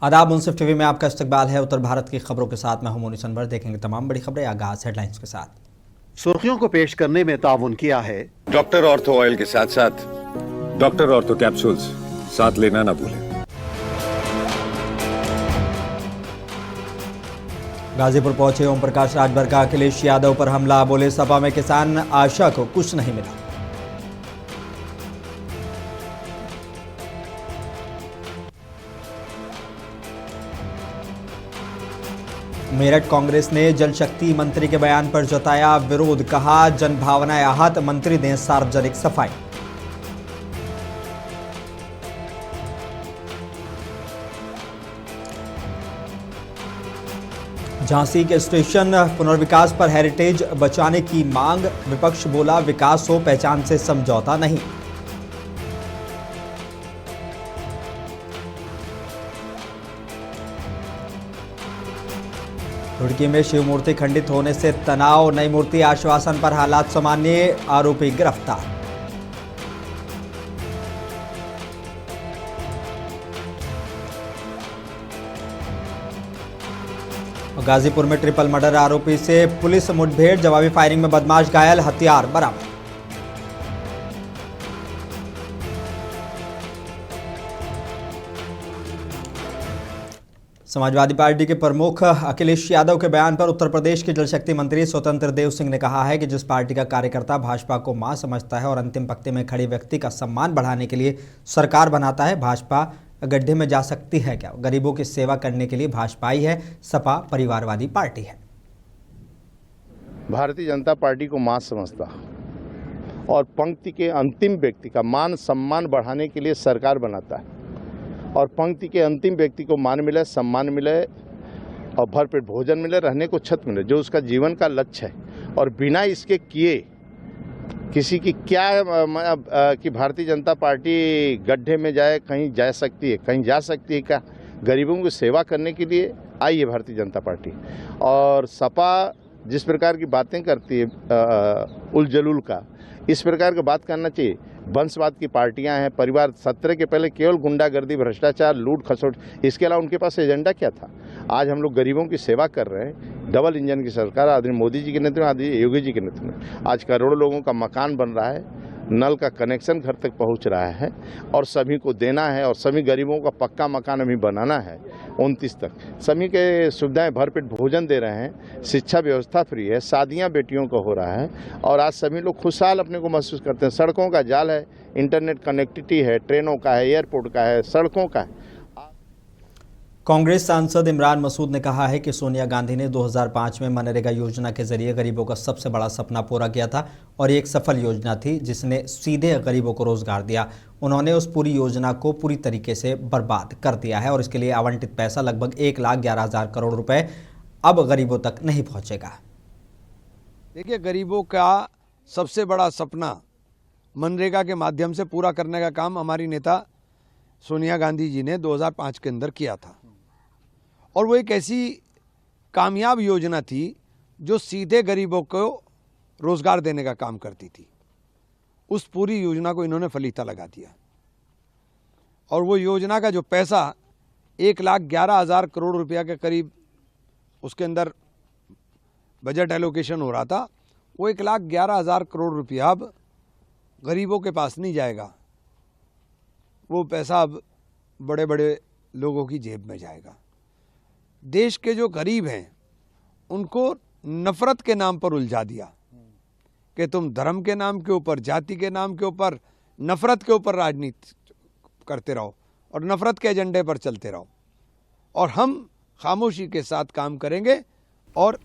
आदाब, मुंसिफ टीवी में आपका इस्तकबाल है। उत्तर भारत की खबरों के साथ मैं हूं मोनी अनवर। देखेंगे तमाम बड़ी खबरें। आगाज हेडलाइंस के साथ। सुर्खियों को पेश करने में ताउन किया है डॉक्टर ऑर्थो ऑयल के साथ साथ डॉक्टर ऑर्थो कैप्सूल्स साथ लेना ना भूलें। गाजीपुर पहुंचे ओम प्रकाश राजभर का अखिलेश यादव पर हमला। बोले सपा में किसान आशा को कुछ नहीं मिला। मेरठ कांग्रेस ने जल शक्ति मंत्री के बयान पर जताया विरोध। कहा जनभावनाएं आहत, मंत्री दें सार्वजनिक सफाई। झांसी के स्टेशन पुनर्विकास पर हेरिटेज बचाने की मांग। विपक्ष बोला विकास हो, पहचान से समझौता नहीं। रुड़की में शिव मूर्ति खंडित होने से तनाव। नई मूर्ति आश्वासन पर हालात सामान्य, आरोपी गिरफ्तार। गाजीपुर में ट्रिपल मर्डर आरोपी से पुलिस मुठभेड़। जवाबी फायरिंग में बदमाश घायल, हथियार बरामद। समाजवादी पार्टी के प्रमुख अखिलेश यादव के बयान पर उत्तर प्रदेश के जल शक्ति मंत्री स्वतंत्र देव सिंह ने कहा है कि जिस पार्टी का कार्यकर्ता भाजपा को मां समझता है और अंतिम पंक्ति में खड़े व्यक्ति का सम्मान बढ़ाने के लिए सरकार बनाता है, भाजपा गड्ढे में जा सकती है क्या? गरीबों की सेवा करने के लिए भाजपा ही है, सपा परिवारवादी पार्टी है। भारतीय जनता पार्टी को मां समझता और पंक्ति के अंतिम व्यक्ति का मान सम्मान बढ़ाने के लिए सरकार बनाता है, और पंक्ति के अंतिम व्यक्ति को मान मिले, सम्मान मिले और भरपेट भोजन मिले, रहने को छत मिले, जो उसका जीवन का लक्ष्य है। और बिना इसके किए किसी की क्या कि भारतीय जनता पार्टी गड्ढे में जाए, कहीं जा सकती है, कहीं जा सकती है क्या? गरीबों की सेवा करने के लिए आई है भारतीय जनता पार्टी। और सपा जिस प्रकार की बातें करती है उलजलूल का, इस प्रकार की बात करना चाहिए। वंशवाद की पार्टियां हैं, परिवार 17 के पहले केवल गुंडागर्दी, भ्रष्टाचार, लूट खसोट, इसके अलावा उनके पास एजेंडा क्या था? आज हम लोग गरीबों की सेवा कर रहे हैं। डबल इंजन की सरकार आदरणीय मोदी जी के नेतृत्व में, आदरणीय योगी जी के नेतृत्व में आज करोड़ों लोगों का मकान बन रहा है, नल का कनेक्शन घर तक पहुंच रहा है और सभी को देना है, और सभी गरीबों का पक्का मकान अभी बनाना है 29 तक। सभी के सुविधाएं, भरपेट भोजन दे रहे हैं, शिक्षा व्यवस्था फ्री है, शादियां बेटियों को हो रहा है, और आज सभी लोग खुशहाल अपने को महसूस करते हैं। सड़कों का जाल है, इंटरनेट कनेक्टिविटी है, ट्रेनों का है, एयरपोर्ट का है, सड़कों का है। कांग्रेस सांसद इमरान मसूद ने कहा है कि सोनिया गांधी ने 2005 में मनरेगा योजना के जरिए गरीबों का सबसे बड़ा सपना पूरा किया था और ये एक सफल योजना थी जिसने सीधे गरीबों को रोजगार दिया। उन्होंने उस पूरी योजना को पूरी तरीके से बर्बाद कर दिया है और इसके लिए आवंटित पैसा लगभग 1,11,000 करोड़ रुपए अब गरीबों तक नहीं पहुंचेगा। देखिए, गरीबों का सबसे बड़ा सपना मनरेगा के माध्यम से पूरा करने का काम हमारी नेता सोनिया गांधी जी ने 2005 के अंदर किया था, और वो एक ऐसी कामयाब योजना थी जो सीधे गरीबों को रोजगार देने का काम करती थी। उस पूरी योजना को इन्होंने फलीता लगा दिया, और वो योजना का जो पैसा 1,11,000 करोड़ रुपया के करीब उसके अंदर बजट एलोकेशन हो रहा था, वो 1,11,000 करोड़ रुपया अब गरीबों के पास नहीं जाएगा। वो पैसा अब बड़े बड़े लोगों की जेब में जाएगा। देश के जो गरीब हैं उनको नफरत के नाम पर उलझा दिया कि तुम धर्म के नाम के ऊपर, जाति के नाम के ऊपर, नफरत के ऊपर राजनीति करते रहो और नफरत के एजेंडे पर चलते रहो, और हम खामोशी के साथ काम करेंगे और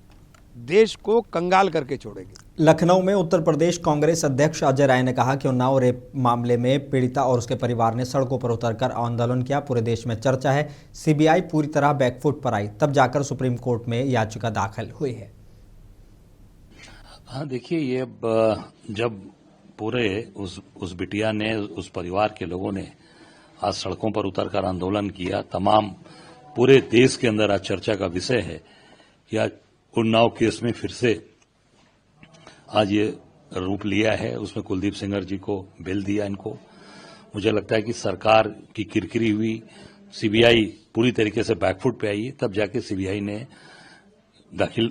देश को कंगाल करके छोड़ेंगे। लखनऊ में उत्तर प्रदेश कांग्रेस अध्यक्ष अजय राय ने कहा कि उन्नाव रेप मामले में पीड़िता और उसके परिवार ने सड़कों पर उतरकर आंदोलन किया। पूरे देश में चर्चा है, सीबीआई पूरी तरह बैकफुट पर आई, तब जाकर सुप्रीम कोर्ट में याचिका दाखिल हुई है। हाँ, देखिए, ये जब पूरे उस बिटिया ने, उस परिवार के लोगों ने आज सड़कों पर उतरकर आंदोलन किया, तमाम पूरे देश के अंदर आज चर्चा का विषय है कि आज उन्नाव केस में फिर से आज ये रूप लिया है। उसमें कुलदीप सेंगर जी को बेल दिया इनको। मुझे लगता है कि सरकार की किरकिरी हुई, सीबीआई पूरी तरीके से बैकफुट पे आई, तब जाके सीबीआई ने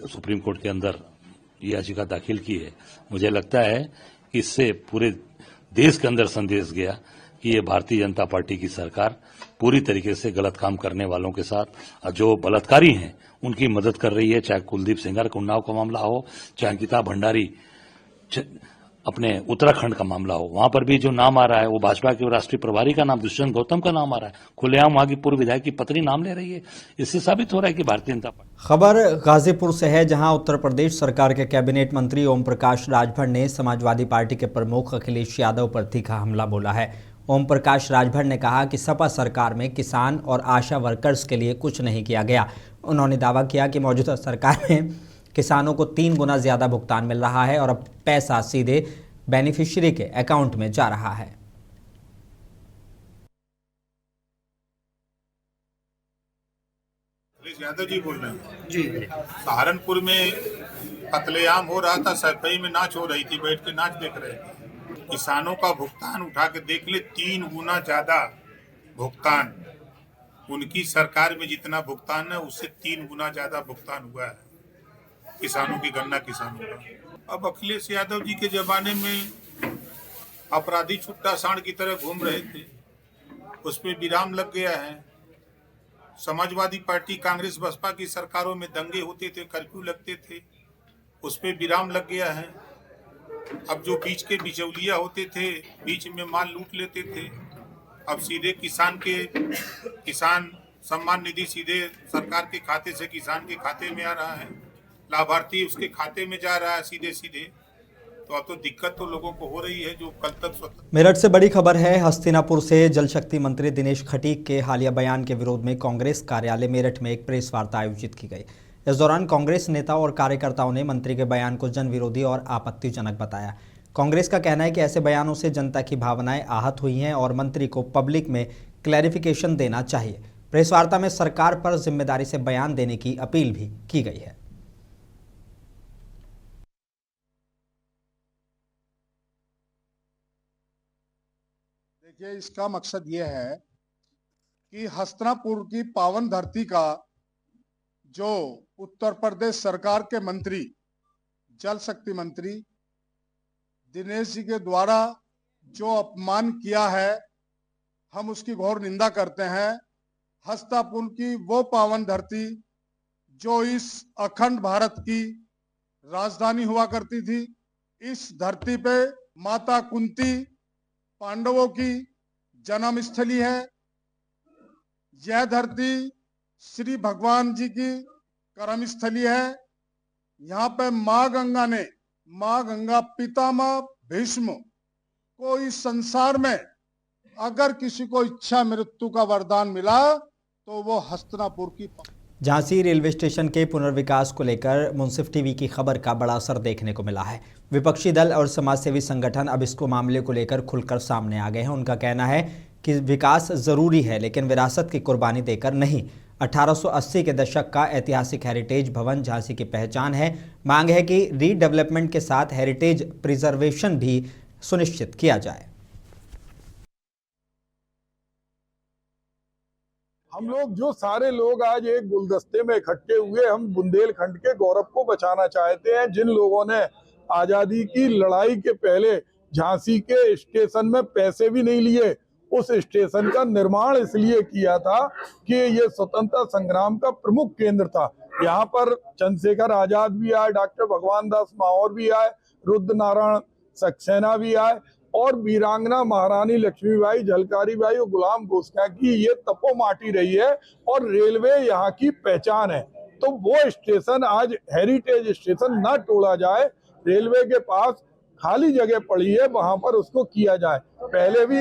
सुप्रीम कोर्ट के अंदर याचिका दाखिल की है। मुझे लगता है कि इससे पूरे देश के अंदर संदेश गया कि ये भारतीय जनता पार्टी की सरकार पूरी तरीके से गलत काम करने वालों के साथ जो बलात्कारी हैं उनकी मदद कर रही है, चाहे कुलदीप सेंगर का उन्नाव का मामला हो, चाहे अंकिता भंडारी अपने उत्तराखंड का मामला हो, वहां पर भी जो नाम आ रहा है वो भाजपा के राष्ट्रीय प्रभारी का नाम दुष्यंत गौतम का नाम आ रहा है, खुलेआम वहां की पूर्व विधायक की पत्नी नाम ले रही है। इससे साबित हो रहा है कि भारतीय जनता पार्टी। खबर गाजीपुर से है, जहां उत्तर प्रदेश सरकार के कैबिनेट मंत्री ओम प्रकाश राजभर ने समाजवादी पार्टी के प्रमुख अखिलेश यादव पर तीखा हमला बोला है। ओम प्रकाश राजभर ने कहा कि सपा सरकार में किसान और आशा वर्कर्स के लिए कुछ नहीं किया गया। उन्होंने दावा किया कि मौजूदा सरकार में किसानों को 3 गुना ज्यादा भुगतान मिल रहा है और अब पैसा सीधे बेनिफिशियरी के अकाउंट में जा रहा है। यादव जी बोल रहे हैं जी। सहारनपुर में कत्लेआम हो रहा था, सफाई में नाच हो रही थी, बैठ के नाच देख रहे थे। किसानों का भुगतान उठा के देख ले, 3 गुना ज्यादा भुगतान। उनकी सरकार में जितना भुगतान है उससे 3 गुना ज्यादा भुगतान हुआ है किसानों की, गन्ना किसानों का। अब अखिलेश यादव जी के जमाने में अपराधी छुट्टा सांड की तरह घूम रहे थे, उस पर विराम लग गया है। समाजवादी पार्टी, कांग्रेस, बसपा की सरकारों में दंगे होते थे, कर्फ्यू लगते थे, उस पर विराम लग गया है। अब जो बीच के बिचौलिया होते थे, बीच में माल लूट लेते थे, अब सीधे किसान सम्मान निधि सीधे सरकार के खाते से किसान के खाते में आ रहा है, लाभार्थी उसके खाते में जा रहा है सीधे सीधे। तो अब तो दिक्कत तो लोगों को हो रही है जो कल तक स्वतंत्र। मेरठ से बड़ी खबर है, हस्तिनापुर से जल शक्ति मंत्री दिनेश खटीक के हालिया बयान के विरोध में कांग्रेस कार्यालय मेरठ में एक प्रेस वार्ता आयोजित की गई। इस दौरान कांग्रेस नेता और कार्यकर्ताओं ने मंत्री के बयान को जन विरोधी और आपत्तिजनक बताया। कांग्रेस का कहना है कि ऐसे बयानों से जनता की भावनाएं आहत हुई हैं और मंत्री को पब्लिक में क्लैरिफिकेशन देना चाहिए। प्रेस वार्ता में सरकार पर जिम्मेदारी से बयान देने की अपील भी की गई है। देखिए, इसका मकसद ये है कि हस्तिनापुर की पावन धरती का जो उत्तर प्रदेश सरकार के मंत्री, जल शक्ति मंत्री दिनेश जी के द्वारा जो अपमान किया है, हम उसकी घोर निंदा करते हैं। हस्तिनापुर की वो पावन धरती जो इस अखंड भारत की राजधानी हुआ करती थी, इस धरती पे माता कुंती पांडवों की जन्म स्थली है। यह धरती श्री भगवान जी की कर्म स्थली है। यहाँ पे माँ गंगा पितामह भीष्म को इस संसार में अगर किसी को इच्छा मृत्यु का वरदान मिला तो वो हस्तिनापुर की। झांसी रेलवे स्टेशन के पुनर्विकास को लेकर मुंसिफ टीवी की खबर का बड़ा असर देखने को मिला है। विपक्षी दल और समाजसेवी संगठन अब इसको मामले को लेकर खुलकर सामने आ गए हैं। उनका कहना है कि विकास जरूरी है लेकिन विरासत की कुर्बानी देकर नहीं। 1880 के दशक का ऐतिहासिक हेरिटेज भवन झांसी की पहचान है। मांग है कि रीडेवलपमेंट के साथ हेरिटेज प्रिजर्वेशन भी सुनिश्चित किया जाए। हम लोग जो सारे लोग आज एक गुलदस्ते में इकट्ठे हुए, हम बुंदेलखंड के गौरव को बचाना चाहते हैं। जिन लोगों ने आजादी की लड़ाई के पहले झांसी के स्टेशन में पैसे भी नहीं लिए, उस स्टेशन का निर्माण इसलिए किया था कि ये स्वतंत्रता संग्राम का प्रमुख केंद्र था। यहाँ पर चंद्रशेखर आजाद भी आए, डॉक्टर भगवान दास माहौर भी आए, रुद्र नारायण सक्सेना भी आए और वीरांगना महारानी लक्ष्मीबाई, झलकारी बाई और गुलाम गोस्का की ये तपो माटी रही है और रेलवे यहाँ की पहचान है। तो वो स्टेशन आज हेरिटेज स्टेशन न तोड़ा जाए, रेलवे के पास खाली जगह पड़ी है, वहां पर उसको किया जाए। पहले भी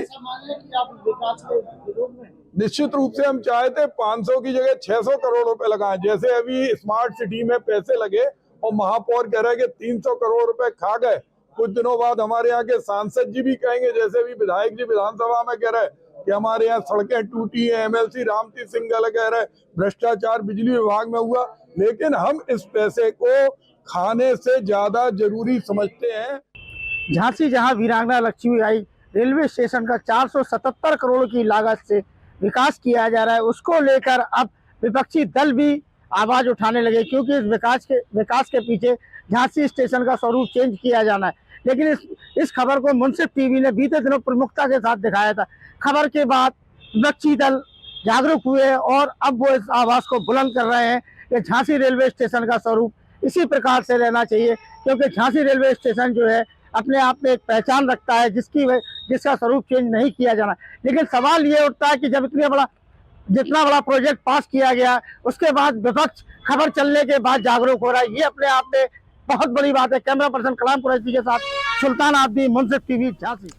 निश्चित रूप से हम चाहे थे 500 की जगह 600 करोड़ रुपए लगाएं, जैसे अभी स्मार्ट सिटी में पैसे लगे और महापौर कह रहे हैं कि 300 करोड़ रुपए खा गए। कुछ दिनों बाद हमारे यहाँ के सांसद जी भी कहेंगे, जैसे भी विधायक जी विधानसभा में कह रहे कि हमारे यहाँ सड़कें टूटी हैं, एमएलसी रामती सिंह कह रहे भ्रष्टाचार बिजली विभाग में हुआ, लेकिन हम इस पैसे को खाने से ज्यादा जरूरी समझते हैं। झांसी जहां वीरांगना लक्ष्मीबाई रेलवे स्टेशन का 477 करोड़ की लागत से विकास किया जा रहा है उसको लेकर अब विपक्षी दल भी आवाज उठाने लगे, क्योंकि इस विकास के पीछे झांसी स्टेशन का स्वरूप चेंज किया जाना है। लेकिन इस खबर को मुंसिफ टीवी ने बीते दिनों प्रमुखता के साथ दिखाया था। खबर के बाद विपक्षी दल जागरूक हुए और अब वो इस आवाज को बुलंद कर रहे हैं कि झांसी रेलवे स्टेशन का स्वरूप इसी प्रकार से रहना चाहिए, क्योंकि झांसी रेलवे स्टेशन जो है अपने आप में एक पहचान रखता है जिसका स्वरूप चेंज नहीं किया जाना। लेकिन सवाल ये उठता है कि जब जितना बड़ा प्रोजेक्ट पास किया गया उसके बाद विपक्ष खबर चलने के बाद जागरूक हो रहा है, ये अपने आप में बहुत बड़ी बात है। कैमरा पर्सन कलाम कुरैशी के साथ सुल्तान आब्दी, मुंसिफ टीवी, झांसी।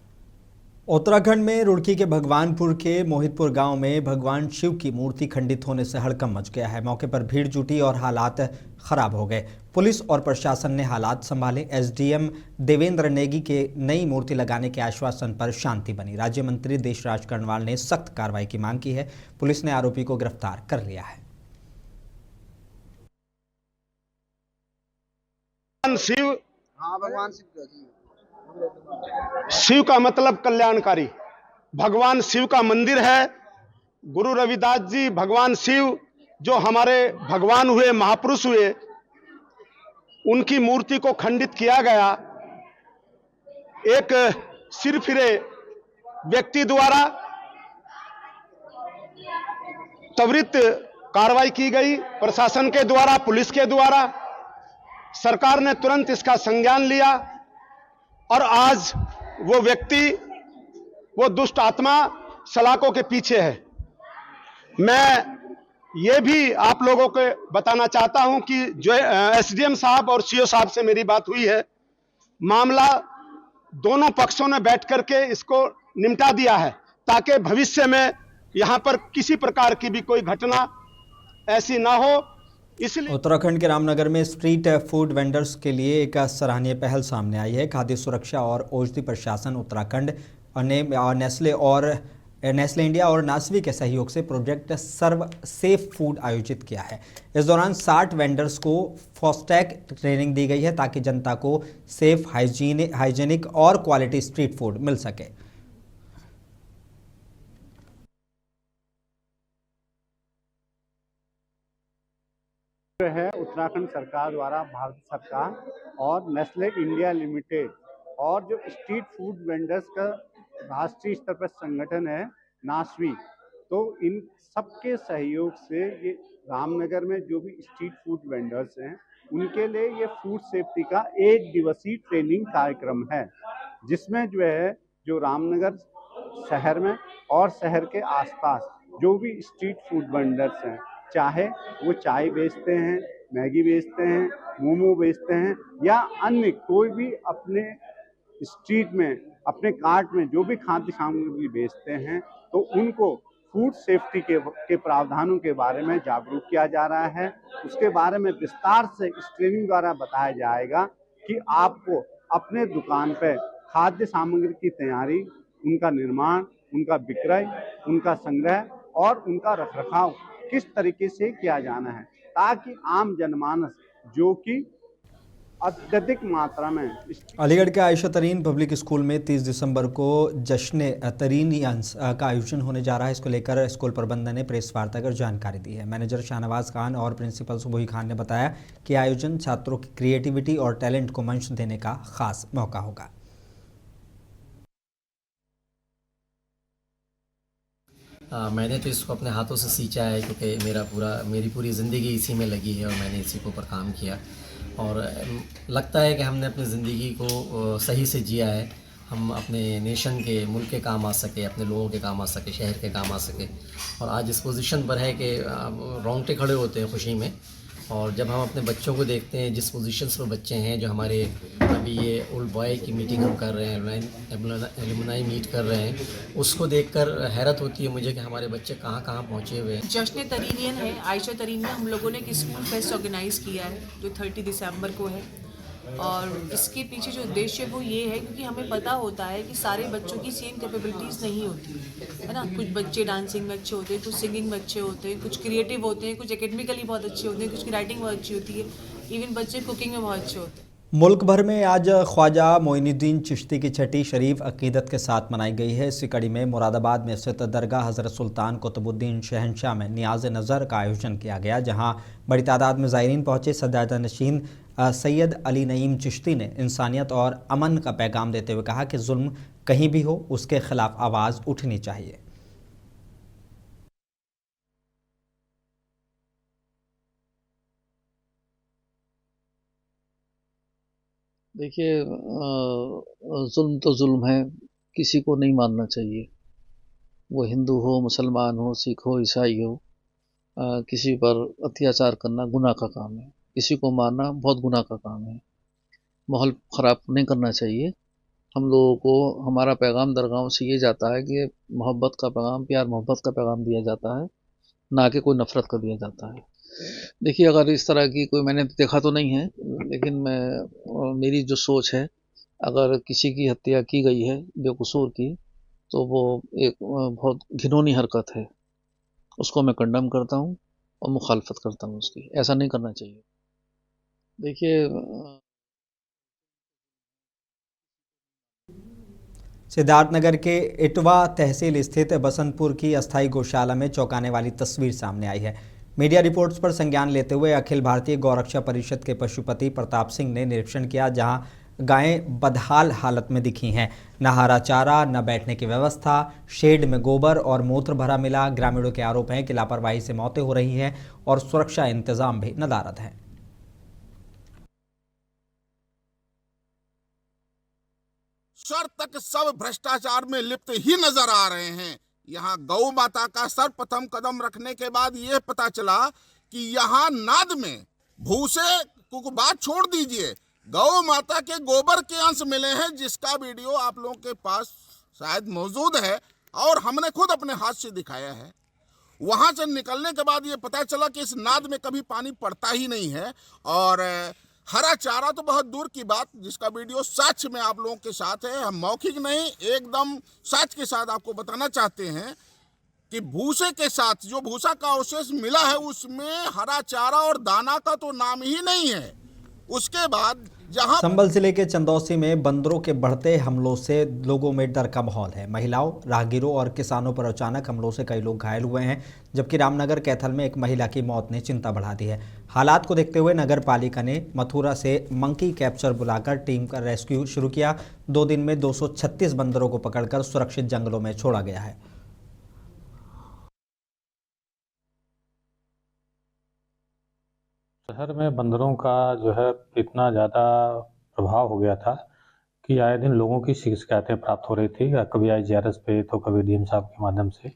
उत्तराखंड में रुड़की के भगवानपुर के मोहितपुर गांव में भगवान शिव की मूर्ति खंडित होने से हड़कंप मच गया है। मौके पर भीड़ जुटी और हालात खराब हो गए। पुलिस और प्रशासन ने हालात संभाले। एसडीएम देवेंद्र नेगी के नई मूर्ति लगाने के आश्वासन पर शांति बनी। राज्य मंत्री देशराज कर्णवाल ने सख्त कार्रवाई की मांग की है। पुलिस ने आरोपी को गिरफ्तार कर लिया है। भगवान शिव का मतलब कल्याणकारी। भगवान शिव का मंदिर है। गुरु रविदास जी भगवान शिव जो हमारे भगवान हुए, महापुरुष हुए, उनकी मूर्ति को खंडित किया गया एक सिरफिरे व्यक्ति द्वारा। त्वरित कार्रवाई की गई प्रशासन के द्वारा, पुलिस के द्वारा। सरकार ने तुरंत इसका संज्ञान लिया और आज वो व्यक्ति, वो दुष्ट आत्मा सलाखों के पीछे है। मैं ये भी आप लोगों को बताना चाहता हूं कि जो एसडीएम साहब और सीओ साहब से मेरी बात हुई है, मामला दोनों पक्षों ने बैठ करके इसको निपटा दिया है, ताकि भविष्य में यहां पर किसी प्रकार की भी कोई घटना ऐसी ना हो। इसलिए उत्तराखंड के रामनगर में स्ट्रीट फूड वेंडर्स के लिए एक सराहनीय पहल सामने आई है। खाद्य सुरक्षा और औषधि प्रशासन उत्तराखंड ने नेस्ले इंडिया और नासवी के सहयोग से प्रोजेक्ट सर्व सेफ फूड आयोजित किया है। इस दौरान 60 वेंडर्स को फास्टैग ट्रेनिंग दी गई है ताकि जनता को सेफ, हाइजीनिक और क्वालिटी स्ट्रीट फूड मिल सके। है उत्तराखंड सरकार द्वारा भारत सरकार और नेस्ले इंडिया लिमिटेड और जो स्ट्रीट फूड वेंडर्स का राष्ट्रीय स्तर पर संगठन है नासवी, तो इन सबके सहयोग से ये रामनगर में जो भी स्ट्रीट फूड वेंडर्स हैं उनके लिए ये फूड सेफ्टी का 1 दिवसीय ट्रेनिंग कार्यक्रम है, जिसमें जो रामनगर शहर में और शहर के आसपास जो भी स्ट्रीट फूड वेंडर्स हैं, चाहे वो चाय बेचते हैं, मैगी बेचते हैं, मोमो बेचते हैं या अन्य कोई भी अपने स्ट्रीट में, अपने कार्ट में जो भी खाद्य सामग्री बेचते हैं, तो उनको फूड सेफ्टी के प्रावधानों के बारे में जागरूक किया जा रहा है। उसके बारे में विस्तार से इस ट्रेनिंग द्वारा बताया जाएगा कि आपको अपने दुकान पर खाद्य सामग्री की तैयारी, उनका निर्माण, उनका विक्रय, उनका संग्रह और उनका रखरखाव किस तरीके से किया जाना है, ताकि आम जनमानस जो कि अत्यधिक मात्रा में। अलीगढ़ के आयशा तरीन पब्लिक स्कूल में 30 दिसंबर को जश्न तरीनियंस का आयोजन होने जा रहा है। इसको लेकर स्कूल प्रबंधन ने प्रेस वार्ता कर जानकारी दी है। मैनेजर शाहनवाज खान और प्रिंसिपल सुबोही खान ने बताया कि आयोजन छात्रों की क्रिएटिविटी और टैलेंट को मंच देने का खास मौका होगा। मैंने तो इसको अपने हाथों से सींचा है, क्योंकि मेरी पूरी ज़िंदगी इसी में लगी है और मैंने इसी के ऊपर काम किया और लगता है कि हमने अपनी ज़िंदगी को सही से जिया है। हम अपने नेशन के, मुल्क के काम आ सके, अपने लोगों के काम आ सके, शहर के काम आ सके और आज इस पोजीशन पर है कि रोंगटे खड़े होते हैं खुशी में। और जब हम अपने बच्चों को देखते हैं, जिस पोजीशंस पर बच्चे हैं, जो हमारे अभी ये ओल्ड बॉय की मीटिंग हम कर रहे हैं, एलुमनाई मीट कर रहे हैं, उसको देखकर हैरत होती है मुझे कि हमारे बच्चे कहाँ कहाँ पहुँचे हुए हैं। जश्न तरीनियन है, आयशा तरीन में हम लोगों ने एक स्कूल फेस्ट ऑर्गेनाइज़ किया है जो 30 दिसंबर को है और इसके पीछे जो उद्देश्य है वो ये है क्योंकि हमें पता होता है कि सारे बच्चों की सेम कैपेबिलिटीज़ नहीं होती है ना। कुछ बच्चे डांसिंग में अच्छे होते हैं, कुछ सिंगिंग में अच्छे होते हैं, कुछ क्रिएटिव होते हैं, कुछ एकेडमिकली बहुत अच्छे होते हैं, कुछ की राइटिंग बहुत अच्छी होती है, इवन बच्चे कुकिंग में बहुत अच्छे होते हैं। मुल्क भर में आज ख्वाजा मोइनुद्दीन चिश्ती की छठी शरीफ अकीदत के साथ मनाई गई है। इसी कड़ी में मुरादाबाद में स्थित दरगाह हज़रत सुल्तान कुतुबुद्दीन शहंशाह में नियाज़ नज़र का आयोजन किया गया, जहां बड़ी तादाद में ज़ायरीन पहुंचे। सज्जादा नशीन सैयद अली नईम चिश्ती ने इंसानियत और अमन का पैगाम देते हुए कहा कि जुल्म कहीं भी हो, उसके खिलाफ आवाज़ उठनी चाहिए। देखिए, जुल्म तो जुल्म है, किसी को नहीं मानना चाहिए। वो हिंदू हो, मुसलमान हो, सिख हो, ईसाई हो, किसी पर अत्याचार करना गुनाह का काम है। किसी को मारना बहुत गुनाह का काम है। माहौल ख़राब नहीं करना चाहिए। हम लोगों को हमारा पैगाम दरगाहों से ये जाता है कि मोहब्बत का पैगाम, प्यार मोहब्बत का पैगाम दिया जाता है, ना कि कोई नफ़रत का दिया जाता है। देखिए, अगर इस तरह की कोई, मैंने देखा तो नहीं है, लेकिन मेरी जो सोच है, अगर किसी की हत्या की गई है बेकसूर की, तो वो एक बहुत घिनौनी हरकत है। उसको मैं कंडम करता हूँ और मुखालफत करता हूँ उसकी। ऐसा नहीं करना चाहिए। देखिए, सिद्धार्थनगर के इटवा तहसील स्थित बसंतपुर की अस्थायी गौशाला में चौंकाने वाली तस्वीर सामने आई है। मीडिया रिपोर्ट्स पर संज्ञान लेते हुए अखिल भारतीय गौरक्षा परिषद के पशुपति प्रताप सिंह ने निरीक्षण किया, जहां गायें बदहाल हालत में दिखी हैं। न हरा चारा, न बैठने की व्यवस्था, शेड में गोबर और मूत्र भरा मिला। ग्रामीणों के आरोप हैं कि लापरवाही से मौतें हो रही हैं और सुरक्षा इंतजाम भी नदारद है। सर तक सब भ्रष्टाचार में लिप्त ही नजर आ रहे हैं। यहाँ गौ माता का सर्वप्रथम कदम रखने के बाद यह पता चला कि यहाँ नाद में भूसे को बात छोड़ दीजिए, गौ माता के गोबर के अंश मिले हैं, जिसका वीडियो आप लोगों के पास शायद मौजूद है और हमने खुद अपने हाथ से दिखाया है। वहां से निकलने के बाद ये पता चला कि इस नाद में कभी पानी पड़ता ही नहीं है और हरा चारा तो बहुत दूर की बात, जिसका वीडियो सच में आप लोगों के साथ है। हम मौखिक नहीं, एकदम सच के साथ आपको बताना चाहते हैं कि भूसे के साथ जो भूसा का अवशेष मिला है उसमें हरा चारा और दाना का तो नाम ही नहीं है। उसके बाद जहां संभल जिले के चंदौसी में बंदरों के बढ़ते हमलों से लोगों में डर का माहौल है। महिलाओं, राहगीरों और किसानों पर अचानक हमलों से कई लोग घायल हुए हैं, जबकि रामनगर कैथल में एक महिला की मौत ने चिंता बढ़ा दी है। हालात को देखते हुए नगर पालिका ने मथुरा से मंकी कैप्चर बुलाकर टीम का रेस्क्यू शुरू किया। 2 दिन में 236 बंदरों को पकड़कर सुरक्षित जंगलों में छोड़ा गया है। शहर में बंदरों का जो है इतना ज़्यादा प्रभाव हो गया था कि आए दिन लोगों की शिकायतें प्राप्त हो रही थी, कभी IGRS पे तो कभी DM साहब के माध्यम से,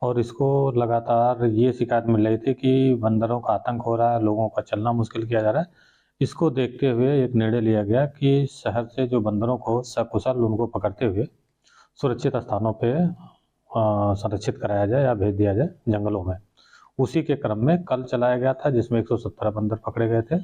और इसको लगातार ये शिकायत मिल रही थी कि बंदरों का आतंक हो रहा है, लोगों का चलना मुश्किल किया जा रहा है। इसको देखते हुए एक निर्णय लिया गया कि शहर से जो बंदरों को सकुशल उनको पकड़ते हुए सुरक्षित स्थानों पर संरक्षित कराया जाए या भेज दिया जाए जंगलों में। उसी के क्रम में कल चलाया गया था, जिसमें 117 बंदर पकड़े गए थे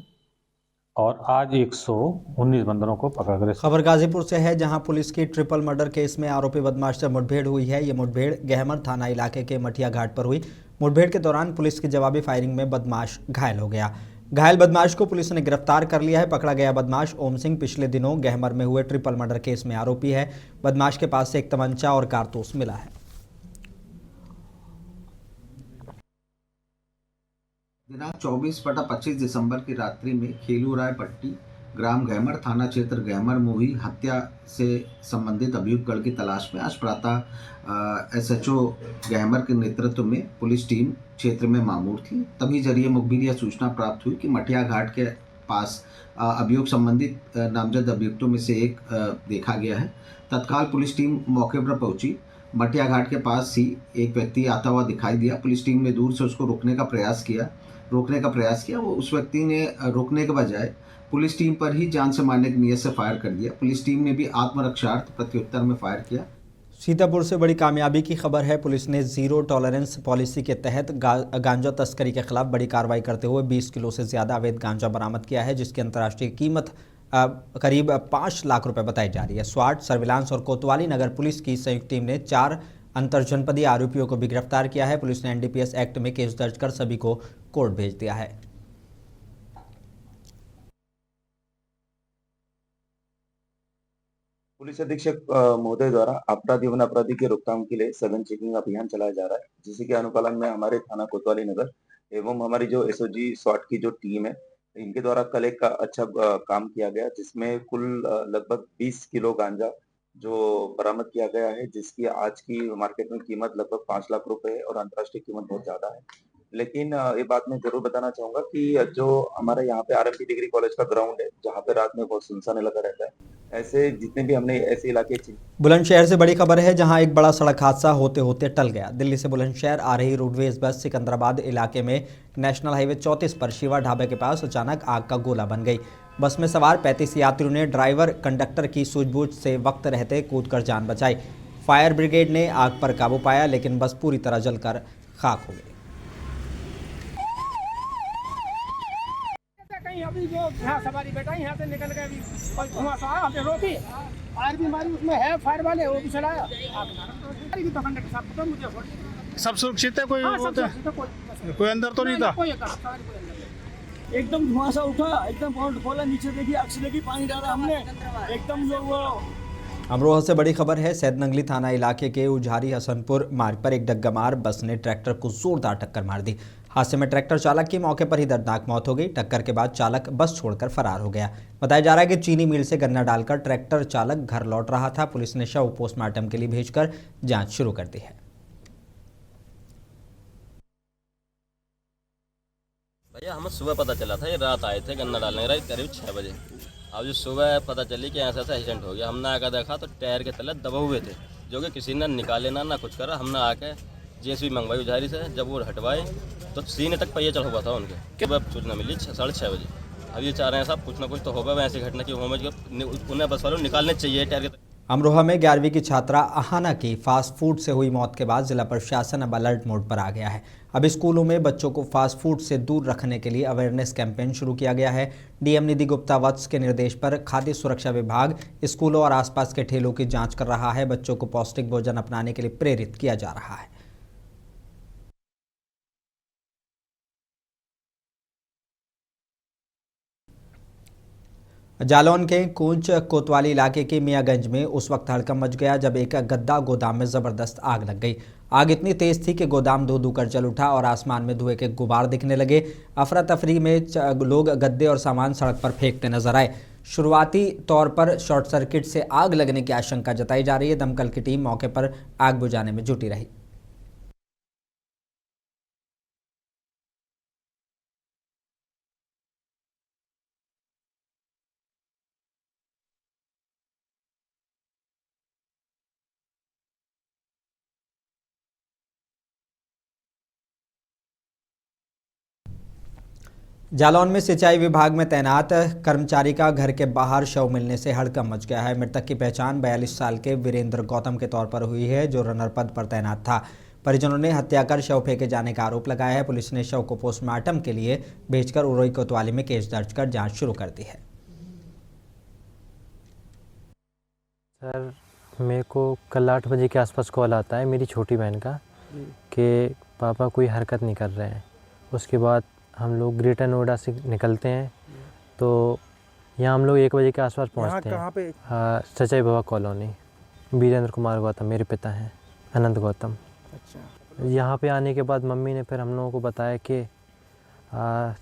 और आज 119 बंदरों को पकड़ गए। खबर गाजीपुर से है, जहां पुलिस की ट्रिपल मर्डर केस में आरोपी बदमाश से मुठभेड़ हुई है। ये मुठभेड़ गहमर थाना इलाके के मठिया घाट पर हुई। मुठभेड़ के दौरान पुलिस की जवाबी फायरिंग में बदमाश घायल हो गया। घायल बदमाश को पुलिस ने गिरफ्तार कर लिया है। पकड़ा गया बदमाश ओम सिंह पिछले दिनों गहमर में हुए ट्रिपल मर्डर केस में आरोपी है। बदमाश के पास से एक तमंचा और कारतूस मिला है। दिनांक 24/25 दिसंबर की रात्रि में खेलूराय पट्टी ग्राम गहमर थाना क्षेत्र गहमर में हुई हत्या से संबंधित अभियुक्तगण की तलाश में आज प्रातः SHO गहमर के नेतृत्व में पुलिस टीम क्षेत्र में मामूर थी। तभी जरिए मुखबिर यह सूचना प्राप्त हुई कि मठिया घाट के पास अभियुक्त संबंधित नामजद अभियुक्तों में से एक देखा गया है। तत्काल पुलिस टीम मौके पर पहुंची। मठिया घाट के पास ही एक व्यक्ति आता हुआ दिखाई दिया। पुलिस टीम ने दूर से उसको रोकने का प्रयास किया। वो उस व्यक्ति ने रोकने के बजाय पुलिस टीम पर ही जान से मारने की नीयत से फायर कर दिया। पुलिस टीम ने भी आत्मरक्षार्थ प्रत्युत्तर में फायर किया। सीतापुर से बड़ी कामयाबी की खबर है। पुलिस ने जीरो टॉलरेंस पॉलिसी के तहत गांजा तस्करी के खिलाफ बड़ी कार्रवाई करते हुए 20 किलो से ज़्यादा अवैध गांजा बरामद किया है, जिसकी अंतर्राष्ट्रीय कीमत करीब 5 लाख रुपए बताई जा रही है। स्वाट, सर्विलांस और कोतवाली नगर पुलिस की संयुक्त टीम ने 4 अंतरजनपदीय आरोपियों को भी गिरफ्तार किया है। पुलिस ने NDPS एक्ट में केस दर्ज कर सभी को कोर्ट भेज दिया है। पुलिस अधीक्षक महोदय द्वारा अपराधी वन अपराधी के रोकथाम के लिए सघन चेकिंग अभियान चलाया जा रहा है, जिसी के अनुपालन में हमारे थाना कोतवाली नगर एवं हमारी जो एसओजी स्वाट की जो टीम है, इनके द्वारा कल एक अच्छा काम किया गया, जिसमें कुल लगभग 20 किलो गांजा जो बरामद किया गया है, जिसकी आज की मार्केट में कीमत लगभग 5 लाख रुपए है और अंतर्राष्ट्रीय कीमत बहुत ज्यादा है। लेकिन ये बात मैं जरूर बताना चाहूंगा कि जो हमारे यहाँ पे आरएमपी डिग्री कॉलेज का ग्राउंड है, जहाँ पे रात में बहुत सुनसान लगा रहता है, ऐसे जितने भी हमने ऐसे इलाके बुलंदशहर से बड़ी खबर है, जहां एक बड़ा सड़क हादसा होते होते टल गया। दिल्ली से बुलंदशहर आ रही रोडवेज बस सिकंदराबाद इलाके में नेशनल हाईवे 34 पर शिवा ढाबे के पास अचानक आग का गोला बन गई। बस में सवार 35 यात्रियों ने ड्राइवर कंडक्टर की सूझबूझ से वक्त रहते कूदकर जान बचाई। फायर ब्रिगेड ने आग पर काबू पाया, लेकिन बस पूरी तरह जलकर खाक हो गई। अभी जो यहाँ सवारी बैठा यहाँ से निकल गए, अभी कोई धुआं सा आया, हमने रोकी, फायर भी मारी, उसमें है फायर वाले, वो भी चलाया। सब सुरक्षित है? कोई कोई अंदर तो नहीं था? एकदम धुआं सा उठा, एकदम बोल्ट खोला, नीचे देखिए अक्स लगी, पानी डाला हमने, एकदम जो वो। अमरोहा से बड़ी खबर है, सैदनगली थाना इलाके के उझारी हसनपुर मार्ग पर एक डग्गामार बस ने ट्रैक्टर को जोरदार टक्कर मार दी। हादसे में ट्रैक्टर चालक की मौके पर ही दर्दनाक मौत हो गई। टक्कर के बाद चालक बस छोड़कर फरार हो गया। बताया जा रहा है कि चीनी मिल से गन्ना डालकर ट्रैक्टर चालक घर लौट रहा था। पुलिस ने शव पोस्टमार्टम के लिए भेजकर जांच शुरू कर दी है। भैया हमें सुबह पता चला था, ये रात आए थे गन्ना डालने रात करीब 6 बजे। अब जो सुबह पता चली कि ऐसा एक्सीडेंट हो गया, हमने आकर देखा तो टायर के तले दबे हुए थे, जो कि किसी ने निकाले ना कुछ करा। हमने आके जेसीबी मंगवाई उधारी से, जब वो हटवाए तो सीने तक पहिया चढ़ हुआ था उनके। सुबह सूचना मिली 6:30 बजे। अब ये चाह रहे हैं साहब कुछ ना कुछ तो होगा, ऐसी घटना की उन्हें बस वालों निकालने चाहिए टायर के। अमरोहा में 11वीं की छात्रा अहाना की फास्ट फूड से हुई मौत के बाद जिला प्रशासन अब अलर्ट मोड पर आ गया है। अब स्कूलों में बच्चों को फास्ट फूड से दूर रखने के लिए अवेयरनेस कैंपेन शुरू किया गया है। डीएम निधि गुप्ता वत्स के निर्देश पर खाद्य सुरक्षा विभाग स्कूलों और आसपास के ठेलों की जांच कर रहा है। बच्चों को पौष्टिक भोजन अपनाने के लिए प्रेरित किया जा रहा है। जालौन के कूंच कोतवाली इलाके के मियागंज में उस वक्त हड़कंप मच गया जब एक गद्दा गोदाम में जबरदस्त आग लग गई। आग इतनी तेज थी कि गोदाम धू धू कर जल उठा और आसमान में धुएं के गुबार दिखने लगे। अफरा तफरी में लोग गद्दे और सामान सड़क पर फेंकते नजर आए। शुरुआती तौर पर शॉर्ट सर्किट से आग लगने की आशंका जताई जा रही है। दमकल की टीम मौके पर आग बुझाने में जुटी रही। जालौन में सिंचाई विभाग में तैनात कर्मचारी का घर के बाहर शव मिलने से हड़कंप मच गया है। मृतक की पहचान 42 साल के वीरेंद्र गौतम के तौर पर हुई है, जो रनर पद पर तैनात था। परिजनों ने हत्या कर शव फेंके जाने का आरोप लगाया है। पुलिस ने शव को पोस्टमार्टम के लिए भेजकर उरोई कोतवाली में केस दर्ज कर जांच शुरू कर दी है। सर, मेरे को कल 8 बजे के आसपास कॉल आता है मेरी छोटी बहन का कि पापा कोई हरकत नहीं कर रहे हैं। उसके बाद हम लोग ग्रेटर नोएडा से निकलते हैं, तो यहाँ हम लोग 1 बजे के आसपास पहुँचते हैं। सचाई बाबा कॉलोनी। वीरेंद्र कुमार गौतम मेरे पिता हैं, अनंत गौतम। अच्छा। यहाँ पे आने के बाद मम्मी ने फिर हम लोगों को बताया कि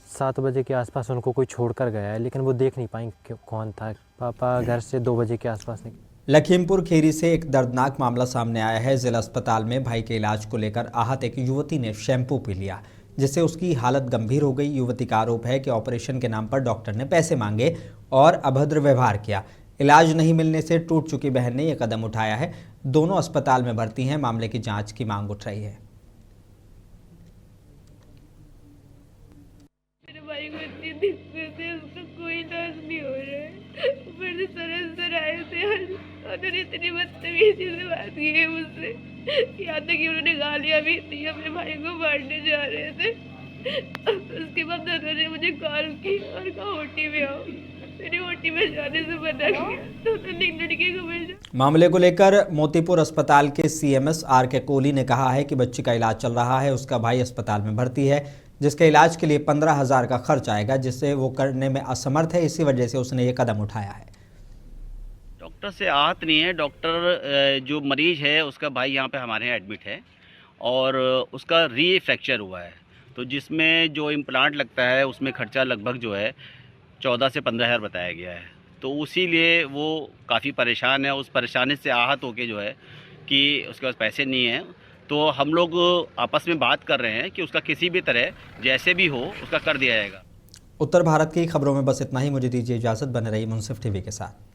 7 बजे के आसपास उनको कोई छोड़ कर गया है, लेकिन वो देख नहीं पाई कौन था। पापा घर से 2 बजे के आसपास निकले। लखीमपुर खीरी से एक दर्दनाक मामला सामने आया है। जिला अस्पताल में भाई के इलाज को लेकर आहत एक युवती ने शैम्पू पी लिया, जिससे उसकी हालत गंभीर हो गई। युवती का आरोप है कि ऑपरेशन के नाम पर डॉक्टर ने पैसे मांगे और अभद्र व्यवहार किया। इलाज नहीं मिलने से टूट चुकी बहन ने यह कदम उठाया है। दोनों अस्पताल में भर्ती हैं। मामले की जांच की मांग उठ रही है। मेरे भाई को इतनी दिक्कत है, उसका कोई इलाज नहीं हो रहा है। ऊपर से सर आए थे, उन्होंने इतनी बदतमीजी से बात की है मुझसे, यहाँ तक कि उन्होंने गालियाँ भी दी। अपने भाई को मारने जा रहे थे। उसके बाद उन्होंने मुझे कॉल की और कहा ओटी में आओ। मैंने ओटी में जाने से मना किया, तो उन्होंने एक लड़के को भेजा। मामले को लेकर मोतीपुर अस्पताल के सीएमएस आर.के. कोहली ने कहा है कि बच्ची का इलाज चल रहा है। उसका भाई अस्पताल में भर्ती है, जिसके इलाज के लिए 15,000 का खर्च आएगा, जिससे वो करने में असमर्थ है। इसी वजह से उसने ये कदम उठाया है। डॉक्टर डॉक्टर से आहत नहीं है। डॉक्टर जो मरीज है उसका भाई यहाँ पे हमारे यहाँ एडमिट है और उसका फ्रैक्चर हुआ है, तो जिसमें जो इम्प्लांट लगता है उसमें खर्चा लगभग जो है 14 से 15 हज़ार बताया गया है। तो उसी लिए वो काफ़ी परेशान है। उस परेशानी से आहत होके जो है कि उसके पास पैसे नहीं हैं, तो हम लोग आपस में बात कर रहे हैं कि उसका किसी भी तरह जैसे भी हो उसका कर दिया जाएगा। उत्तर भारत की खबरों में बस इतना ही। मुझे दीजिए इजाज़त। बने रहिए मुंसिफ टीवी के साथ।